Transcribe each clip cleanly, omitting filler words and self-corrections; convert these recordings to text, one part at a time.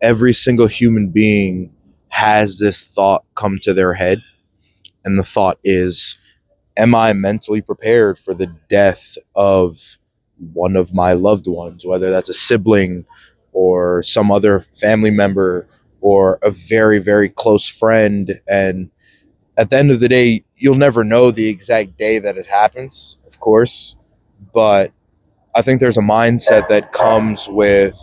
Every single human being has this thought come to their head, and the thought is, am I mentally prepared for the death of one of my loved ones, whether that's a sibling or some other family member or a very, very close friend? And at the end of the day, you'll never know the exact day that it happens, of course, but I think there's a mindset that comes with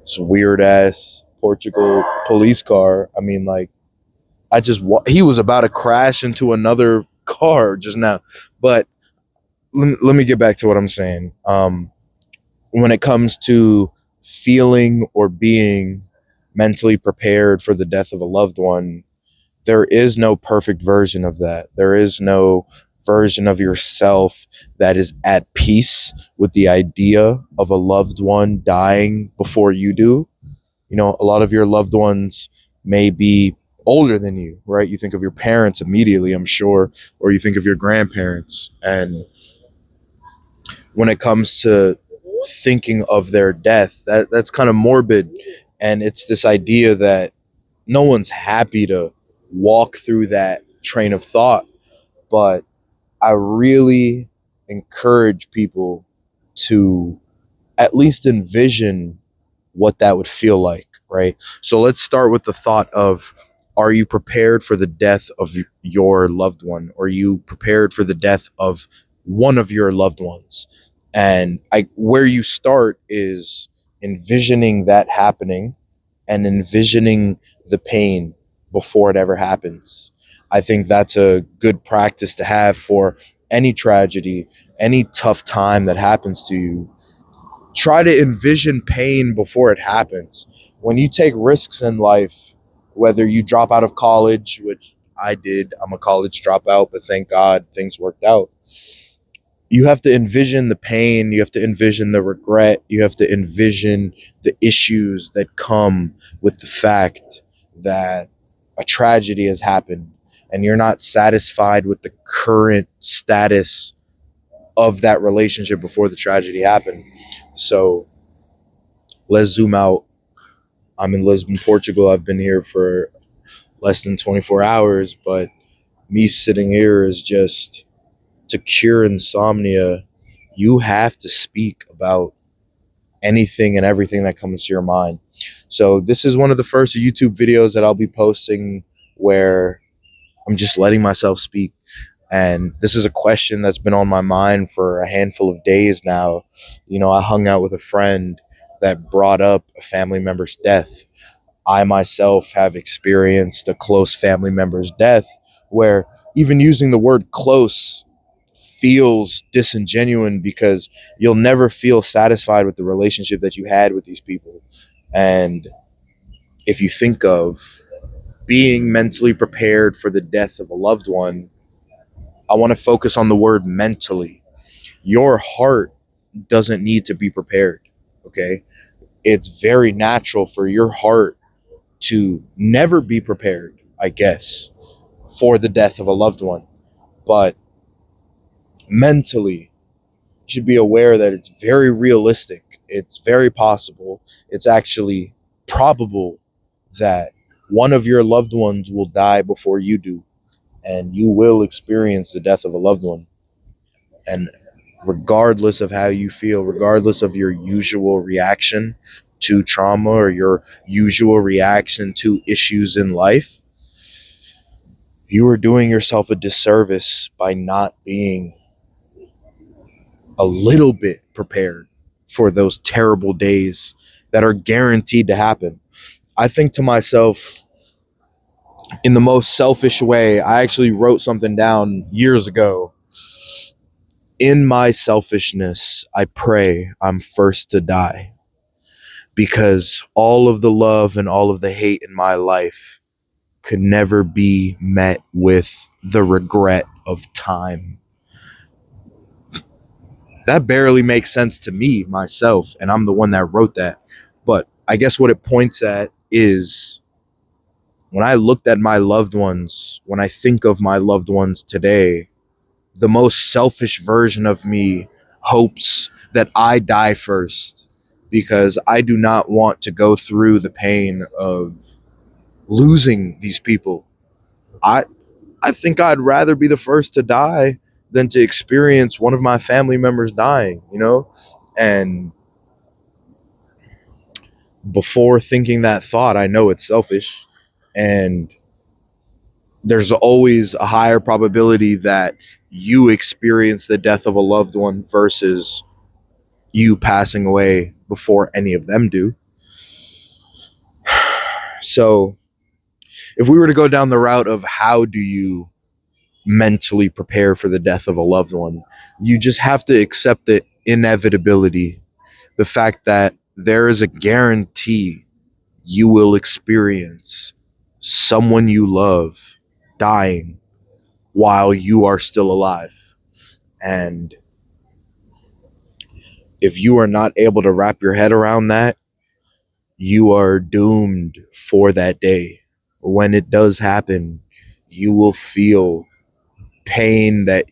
this weird ass Portugal police car. I mean, like, he was about to crash into another car just now. But let me get back to what I'm saying. When it comes to feeling or being mentally prepared for the death of a loved one, there is no perfect version of that. There is no version of yourself that is at peace with the idea of a loved one dying before you do. You know, a lot of your loved ones may be older than you, right? You think of your parents immediately, I'm sure, or you think of your grandparents. And when it comes to thinking of their death, that's kind of morbid. And it's this idea that no one's happy to walk through that train of thought. But I really encourage people to at least envision what that would feel like, right? So let's start with the thought of, are you prepared for the death of your loved one? Or are you prepared for the death of one of your loved ones? And where you start is envisioning that happening and envisioning the pain before it ever happens. I think that's a good practice to have for any tragedy, any tough time that happens to you. Try to envision pain before it happens. When you take risks in life, whether you drop out of college, which I did, I'm a college dropout, but thank God things worked out. You have to envision the pain, you have to envision the regret, you have to envision the issues that come with the fact that a tragedy has happened and you're not satisfied with the current status of that relationship before the tragedy happened. So let's zoom out. I'm in Lisbon, Portugal. I've been here for less than 24 hours, but me sitting here is just, to cure insomnia, you have to speak about anything and everything that comes to your mind. So this is one of the first YouTube videos that I'll be posting where I'm just letting myself speak. And this is a question that's been on my mind for a handful of days now. You know, I hung out with a friend that brought up a family member's death. I myself have experienced a close family member's death where even using the word close feels disingenuous because you'll never feel satisfied with the relationship that you had with these people. And if you think of being mentally prepared for the death of a loved one, I want to focus on the word mentally. Your heart doesn't need to be prepared, okay? It's very natural for your heart to never be prepared, I guess, for the death of a loved one. But mentally, you should be aware that it's very realistic. It's very possible. It's actually probable that one of your loved ones will die before you do, and you will experience the death of a loved one. And regardless of how you feel, regardless of your usual reaction to trauma or your usual reaction to issues in life, you are doing yourself a disservice by not being a little bit prepared for those terrible days that are guaranteed to happen. I think to myself, in the most selfish way, I actually wrote something down years ago. In my selfishness, I pray I'm first to die, because all of the love and all of the hate in my life could never be met with the regret of time. That barely makes sense to me, myself, and I'm the one that wrote that. But I guess what it points at is, when I looked at my loved ones, when I think of my loved ones today, the most selfish version of me hopes that I die first because I do not want to go through the pain of losing these people. I I think I'd rather be the first to die than to experience one of my family members dying, you know? And before thinking that thought, I know it's selfish, and there's always a higher probability that you experience the death of a loved one versus you passing away before any of them do. So, if we were to go down the route of how do you mentally prepare for the death of a loved one, you just have to accept the inevitability, the fact that there is a guarantee you will experience someone you love dying while you are still alive. And if you are not able to wrap your head around that, you are doomed for that day. When it does happen, you will feel pain that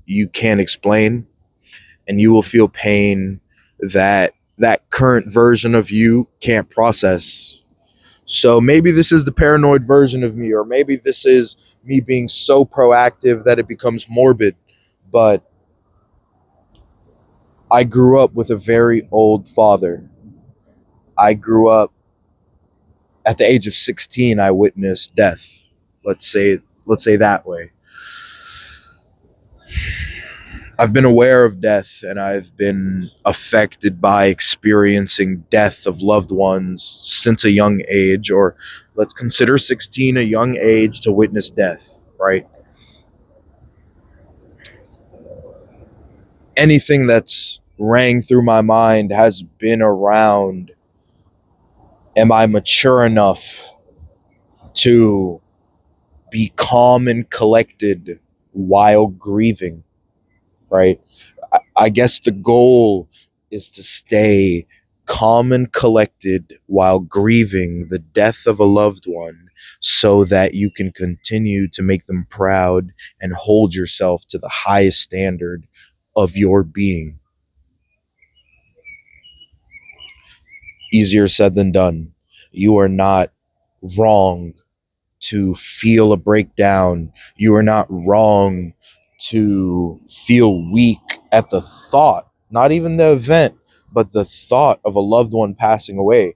you can't explain, and you will feel pain that that current version of you can't process. So maybe this is the paranoid version of me, or maybe this is me being so proactive that it becomes morbid. But I grew up with a very old father. I grew up at the age of 16, I witnessed death. Let's say that way. I've been aware of death, and I've been affected by experiencing death of loved ones since a young age, or let's consider 16 a young age to witness death, right? Anything that's rang through my mind has been around, am I mature enough to be calm and collected while grieving, right? I guess the goal is to stay calm and collected while grieving the death of a loved one so that you can continue to make them proud and hold yourself to the highest standard of your being. Easier said than done. You are not wrong to feel a breakdown. You are not wrong to feel weak at the thought, not even the event, but the thought of a loved one passing away.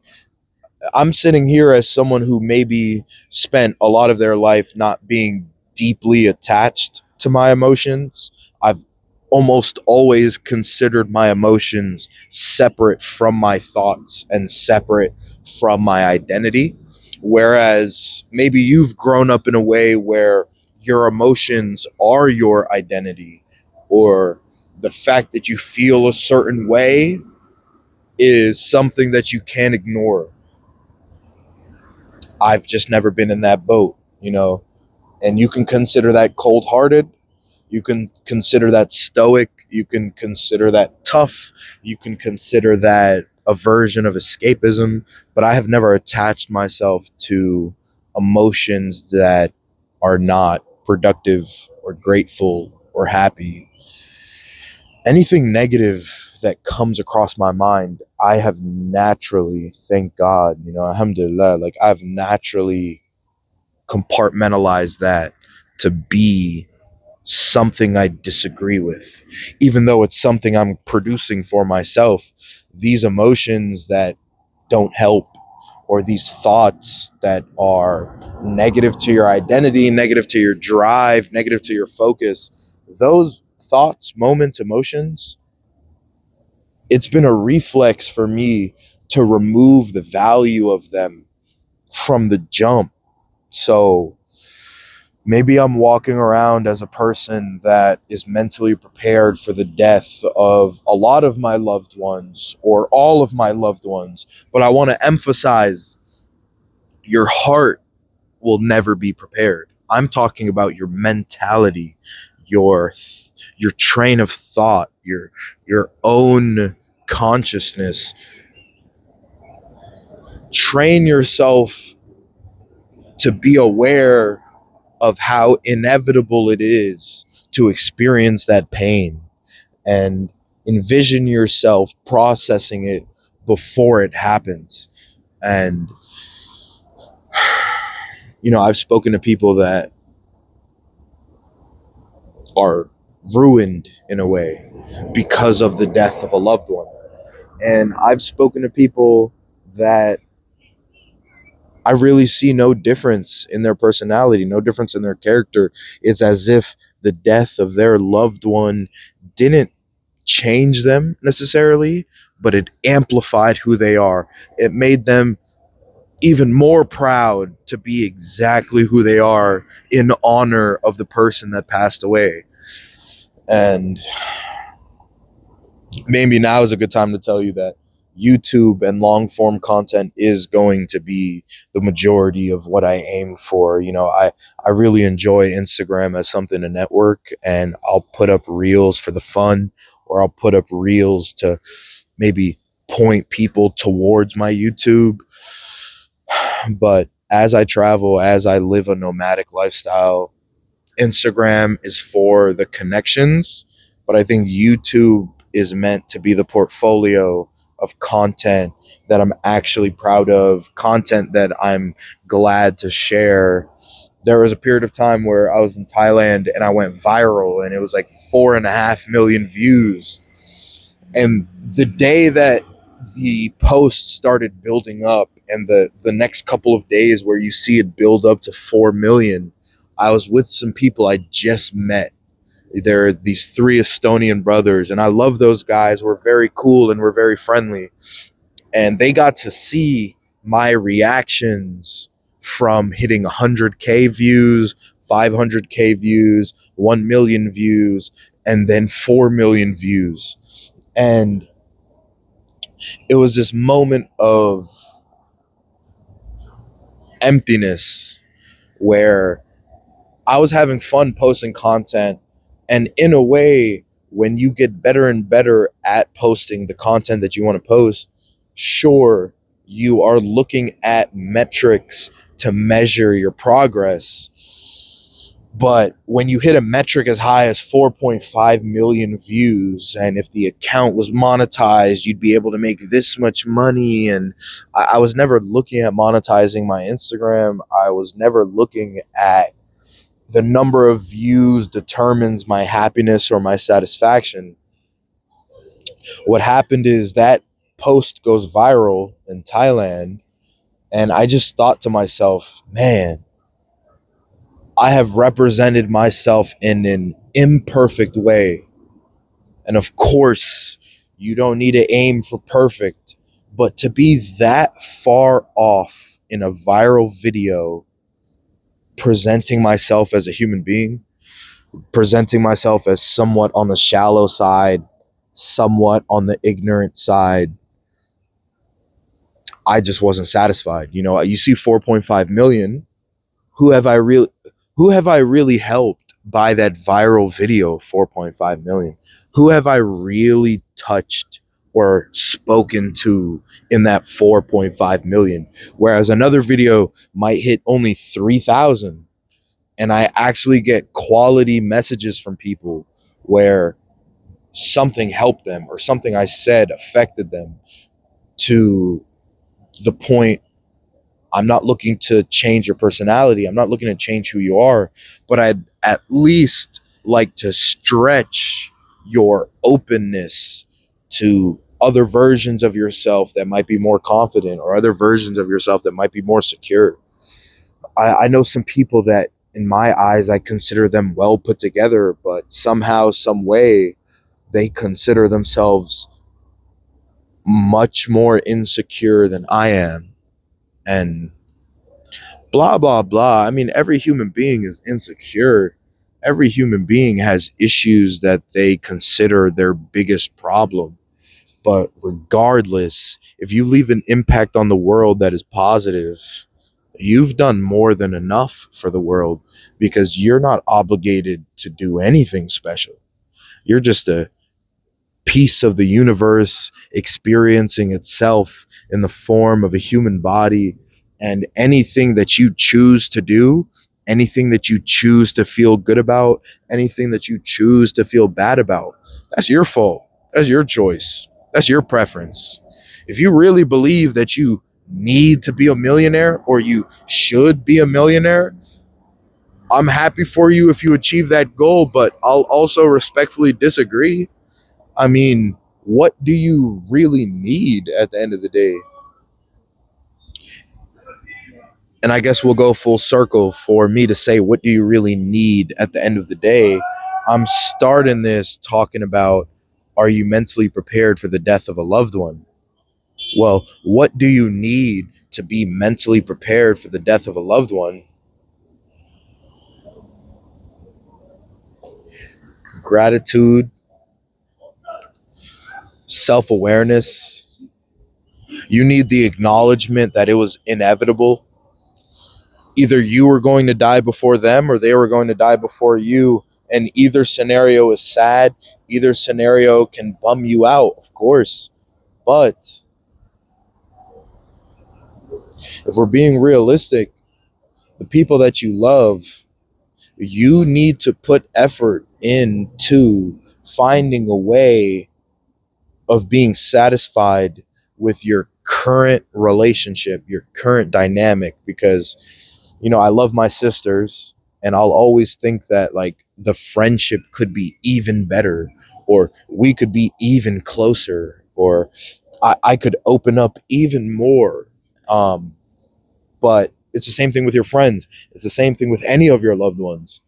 I'm sitting here as someone who maybe spent a lot of their life not being deeply attached to my emotions. I've almost always considered my emotions separate from my thoughts and separate from my identity. Whereas maybe you've grown up in a way where your emotions are your identity, or the fact that you feel a certain way is something that you can't ignore. I've just never been in that boat, you know. And you can consider that cold hearted. You can consider that stoic. You can consider that tough. You can consider that a version of escapism. But I have never attached myself to emotions that are not productive or grateful or happy. Anything negative that comes across my mind, I have naturally, thank God, you know, alhamdulillah, like I've naturally compartmentalized that to be something I disagree with, even though it's something I'm producing for myself. These emotions that don't help, or these thoughts that are negative to your identity, negative to your drive, negative to your focus, those thoughts, moments, emotions, it's been a reflex for me to remove the value of them from the jump. So maybe I'm walking around as a person that is mentally prepared for the death of a lot of my loved ones or all of my loved ones. But I want to emphasize, your heart will never be prepared. I'm talking about your mentality, your train of thought, your own consciousness. Train yourself to be aware of how inevitable it is to experience that pain, and envision yourself processing it before it happens. And, I've spoken to people that are ruined in a way because of the death of a loved one. And I've spoken to people that I really see no difference in their personality, no difference in their character. It's as if the death of their loved one didn't change them necessarily, but it amplified who they are. It made them even more proud to be exactly who they are in honor of the person that passed away. And maybe now is a good time to tell you that YouTube and long form content is going to be the majority of what I aim for. I really enjoy Instagram as something to network, and I'll put up reels for the fun, or I'll put up reels to maybe point people towards my YouTube. But as I travel, as I live a nomadic lifestyle, Instagram is for the connections, but I think YouTube is meant to be the portfolio of content that I'm actually proud of, content that I'm glad to share. There was a period of time where I was in Thailand and I went viral, and it was like 4.5 million views. And the day that the post started building up, and the next couple of days where you see it build up to 4 million, I was with some people I just met. They're these three Estonian brothers, and I love those guys. We're very cool and we're very friendly. And they got to see my reactions from hitting 100K views, 500K views, 1 million views, and then 4 million views. And it was this moment of emptiness where I was having fun posting content. And in a way, when you get better and better at posting the content that you want to post, sure, you are looking at metrics to measure your progress. But when you hit a metric as high as 4.5 million views, and if the account was monetized, you'd be able to make this much money. And I was never looking at monetizing my Instagram. I was never looking at the number of views determines my happiness or my satisfaction. What happened is that post goes viral in Thailand, and I just thought to myself, man, I have represented myself in an imperfect way. And of course, you don't need to aim for perfect, but to be that far off in a viral video, presenting myself as a human being, presenting myself as somewhat on the shallow side, somewhat on the ignorant side, I just wasn't satisfied. You see 4.5 million. Who have I really who have I really helped by that viral video? 4.5 million. Who have I really touched or spoken to in that 4.5 million? Whereas another video might hit only 3,000, and I actually get quality messages from people where something helped them or something I said affected them, to the point I'm not looking to change your personality. I'm not looking to change who you are, but I'd at least like to stretch your openness to other versions of yourself that might be more confident, or other versions of yourself that might be more secure. I know some people that, in my eyes, I consider them well put together, but somehow, some way, they consider themselves much more insecure than I am. And blah, blah, blah. I mean, every human being is insecure. Every human being has issues that they consider their biggest problem. But regardless, if you leave an impact on the world that is positive, you've done more than enough for the world, because you're not obligated to do anything special. You're just a piece of the universe experiencing itself in the form of a human body. And anything that you choose to do, anything that you choose to feel good about, anything that you choose to feel bad about, that's your fault. That's your choice. That's your preference. If you really believe that you need to be a millionaire or you should be a millionaire, I'm happy for you if you achieve that goal, but I'll also respectfully disagree. I mean, what do you really need at the end of the day? And I guess we'll go full circle for me to say, what do you really need at the end of the day? I'm starting this talking about, are you mentally prepared for the death of a loved one? Well, what do you need to be mentally prepared for the death of a loved one? Gratitude, self awareness. You need the acknowledgement that it was inevitable. Either you were going to die before them or they were going to die before you. And either scenario is sad. Either scenario can bum you out, of course. But if we're being realistic, the people that you love, you need to put effort into finding a way of being satisfied with your current relationship, your current dynamic, because, I love my sisters and I'll always think that like the friendship could be even better, or we could be even closer, or I could open up even more. Um, but it's the same thing with your friends. It's the same thing with any of your loved ones.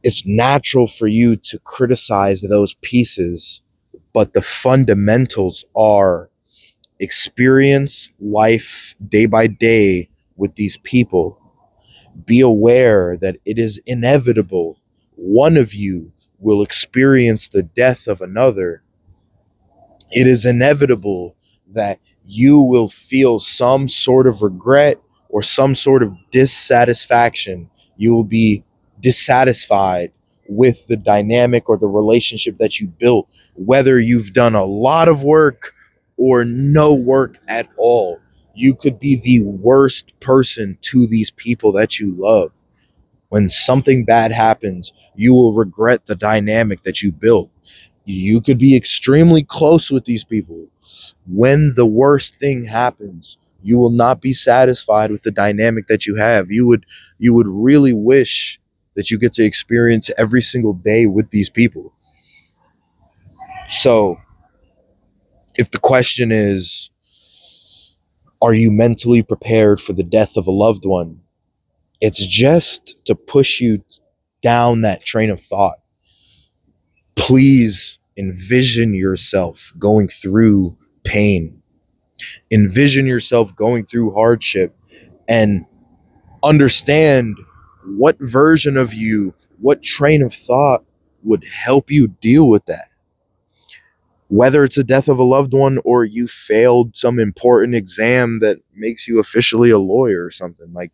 It's natural for you to criticize those pieces, but the fundamentals are experience life day by day with these people. Be aware that it is inevitable. One of you will experience the death of another. It is inevitable that you will feel some sort of regret or some sort of dissatisfaction. You will be dissatisfied with the dynamic or the relationship that you built, whether you've done a lot of work or no work at all. You could be the worst person to these people that you love. When something bad happens, you will regret the dynamic that you built. You could be extremely close with these people. When the worst thing happens, you will not be satisfied with the dynamic that you have. You would really wish that you get to experience every single day with these people. So, if the question is, are you mentally prepared for the death of a loved one? It's just to push you down that train of thought. Please envision yourself going through pain. Envision yourself going through hardship and understand what version of you, what train of thought would help you deal with that. Whether it's the death of a loved one or you failed some important exam that makes you officially a lawyer or something, like,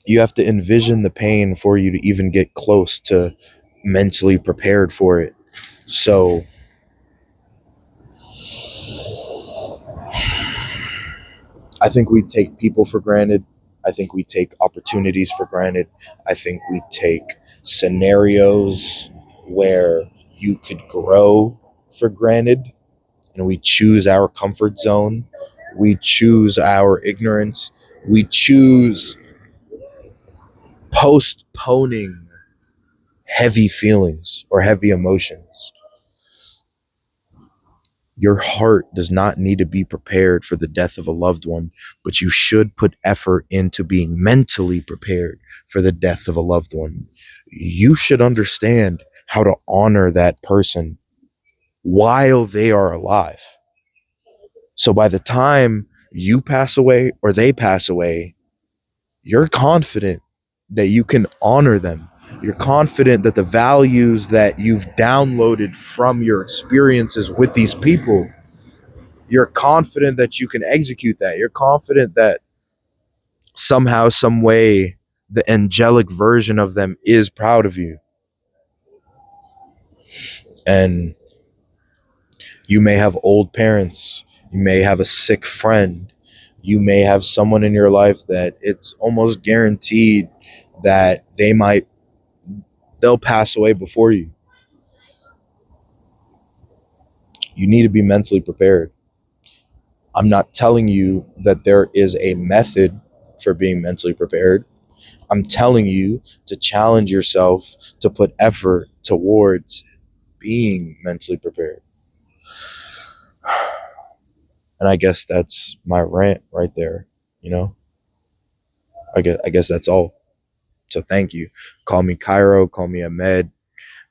you have to envision the pain for you to even get close to mentally prepared for it. So I think we take people for granted. I think we take opportunities for granted. I think we take scenarios where you could grow for granted, and we choose our comfort zone. We choose our ignorance. We choose postponing heavy feelings or heavy emotions. Your heart does not need to be prepared for the death of a loved one, but you should put effort into being mentally prepared for the death of a loved one. You should understand how to honor that person while they are alive. So by the time you pass away or they pass away, you're confident that you can honor them. You're confident that the values that you've downloaded from your experiences with these people, you're confident that you can execute that. You're confident that somehow, some way, the angelic version of them is proud of you. And you may have old parents, you may have a sick friend, you may have someone in your life that it's almost guaranteed that they'll pass away before you. You need to be mentally prepared. I'm not telling you that there is a method for being mentally prepared. I'm telling you to challenge yourself to put effort towards being mentally prepared. And I guess that's my rant right there. You know, I guess that's all. So thank you. Call me Cairo, call me Ahmed.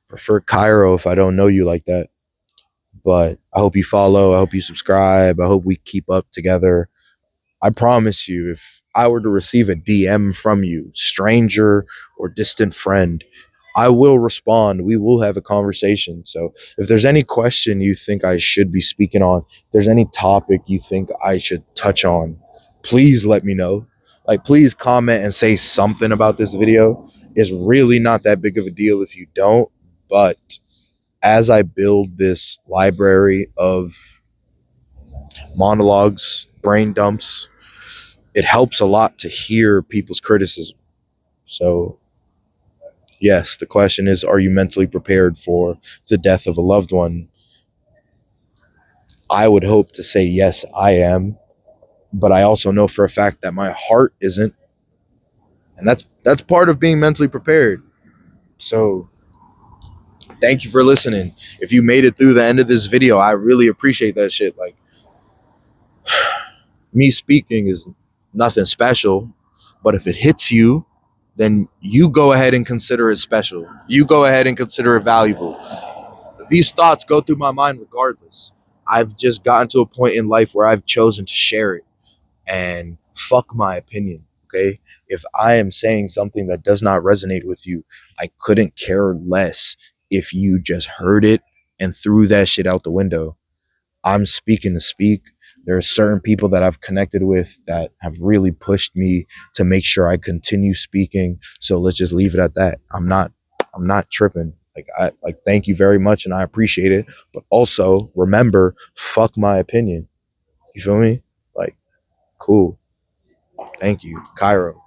Prefer Cairo if I don't know you like that. But I hope you follow. I hope you subscribe. I hope we keep up together. I promise you, if I were to receive a DM from you, stranger or distant friend, I will respond. We will have a conversation. So if there's any question you think I should be speaking on, if there's any topic you think I should touch on, please let me know. Like, please comment and say something about this video. It's really not that big of a deal if you don't. But as I build this library of monologues, brain dumps, it helps a lot to hear people's criticism. So, yes, the question is, are you mentally prepared for the death of a loved one? I would hope to say, yes, I am. But I also know for a fact that my heart isn't. And that's part of being mentally prepared. So, thank you for listening. If you made it through the end of this video, I really appreciate that shit. Like, me speaking is nothing special, but if it hits you, then you go ahead and consider it special. You go ahead and consider it valuable. These thoughts go through my mind regardless. I've just gotten to a point in life where I've chosen to share it, and fuck my opinion. Okay. If I am saying something that does not resonate with you, I couldn't care less if you just heard it and threw that shit out the window. I'm speaking to speak. There are certain people that I've connected with that have really pushed me to make sure I continue speaking. So let's just leave it at that. I'm not tripping. Thank you very much and I appreciate it. But also remember, fuck my opinion. You feel me? Like, cool. Thank you. Cairo.